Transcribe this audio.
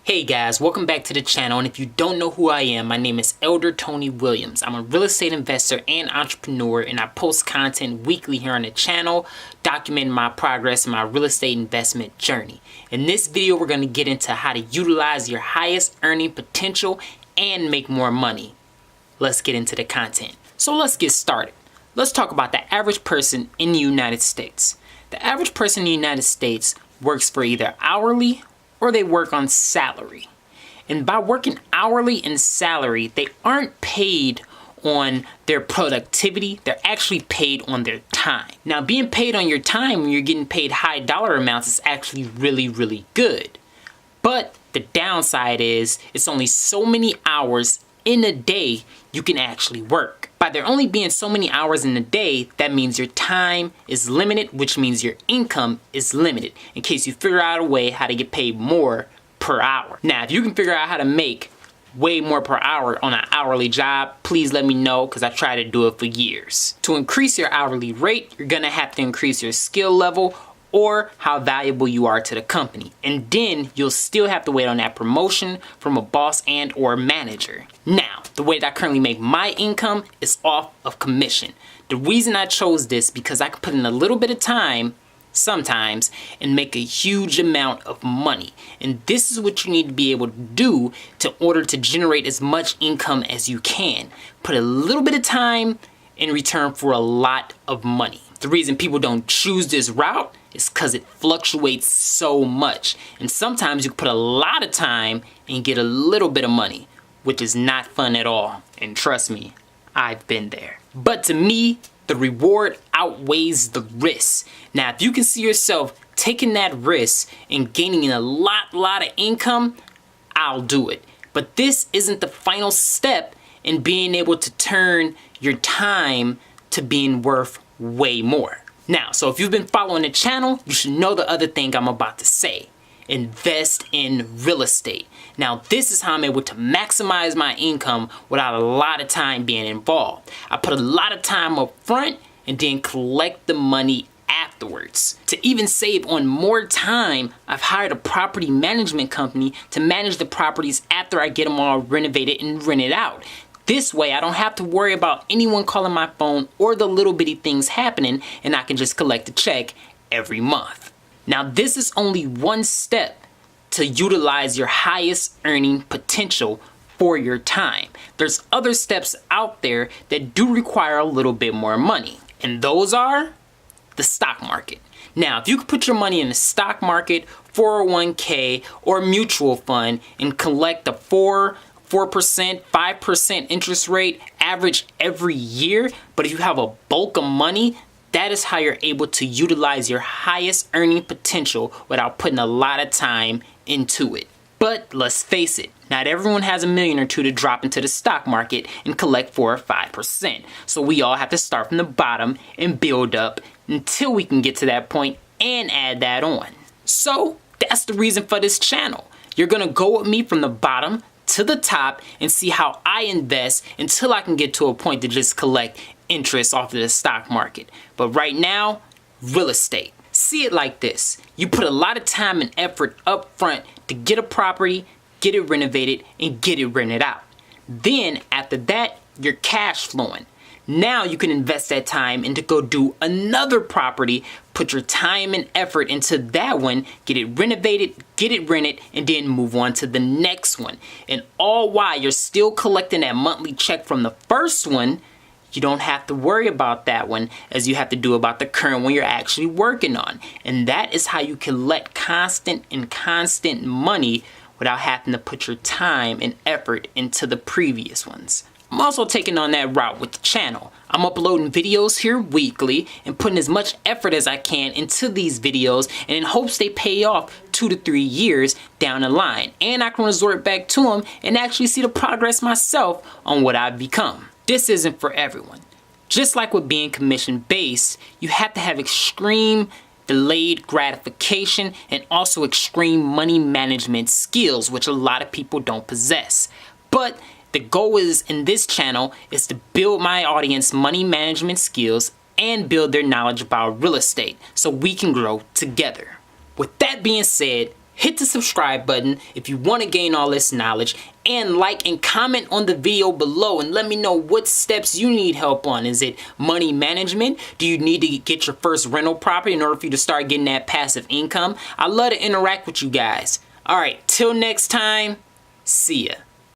Hey guys, welcome back to the channel, and if you don't know who I am, my name is Elder Tony Williams. I'm a real estate investor and entrepreneur, and I post content weekly here on the channel documenting my progress in my real estate investment journey. In this video, we're going to get into how to utilize your highest earning potential and make more money. Let's get into the content. So let's get started. Let's talk about the average person in the United States. The average person in the United States works for either hourly or they work on salary. And by working hourly and salary, they aren't paid on their productivity, they're actually paid on their time. Now, being paid on your time when you're getting paid high dollar amounts is actually really good. But the downside is it's only so many hours in a day you can actually work. By there only being so many hours in a day, that means your time is limited, which means your income is limited, in case you figure out a way how to get paid more per hour. Now, if you can figure out how to make way more per hour on an hourly job, please let me know, because I tried to do it for years. To increase your hourly rate, you're gonna have to increase your skill level or how valuable you are to the company. And then you'll still have to wait on that promotion from a boss and or manager. Now, the way that I currently make my income is off of commission. The reason I chose this because I can put in a little bit of time sometimes and make a huge amount of money. And this is what you need to be able to do in order to generate as much income as you can. Put a little bit of time in return for a lot of money. The reason people don't choose this route is because it fluctuates so much. And sometimes you can put a lot of time and get a little bit of money, which is not fun at all. And trust me, I've been there. But to me, the reward outweighs the risk. Now, if you can see yourself taking that risk and gaining a lot of income, I'll do it. But this isn't the final step in being able to turn your time to being worth way more. Now, so if you've been following the channel, you should know the other thing I'm about to say. Invest in real estate. Now, this is how I'm able to maximize my income without a lot of time being involved. I put a lot of time up front and then collect the money afterwards. To even save on more time, I've hired a property management company to manage the properties after I get them all renovated and rented out. This way, I don't have to worry about anyone calling my phone or the little bitty things happening, and I can just collect a check every month. Now, this is only one step to utilize your highest earning potential for your time. There's other steps out there that do require a little bit more money, and those are the stock market. Now, if you could put your money in the stock market, 401k, or mutual fund and collect a 4%, 5% interest rate average every year, but if you have a bulk of money, that is how you're able to utilize your highest earning potential without putting a lot of time into it. But let's face it, not everyone has $1 million or $2 million to drop into the stock market and collect 4 or 5%. So we all have to start from the bottom and build up until we can get to that point and add that on. So that's the reason for this channel. You're gonna go with me from the bottom to the top and see how I invest until I can get to a point to just collect interest off of the stock market. But right now, real estate. See it like this. You put a lot of time and effort up front to get a property, get it renovated, and get it rented out. Then after that, you're cash flowing. Now you can invest that time and to go do another property, put your time and effort into that one, get it renovated, get it rented, and then move on to the next one. And all while you're still collecting that monthly check from the first one, you don't have to worry about that one as you have to do about the current one you're actually working on. And that is how you collect constant money without having to put your time and effort into the previous ones. I'm also taking on that route with the channel. I'm uploading videos here weekly and putting as much effort as I can into these videos and in hopes they pay off 2 to 3 years down the line. And I can resort back to them and actually see the progress myself on what I've become. This isn't for everyone. Just like with being commission based, you have to have extreme delayed gratification and also extreme money management skills, which a lot of people don't possess. But the goal is in this channel is to build my audience money management skills and build their knowledge about real estate so we can grow together. With that being said, hit the subscribe button if you want to gain all this knowledge, and like and comment on the video below and let me know what steps you need help on. Is it money management? Do you need to get your first rental property in order for you to start getting that passive income? I love to interact with you guys. All right, till next time, see ya.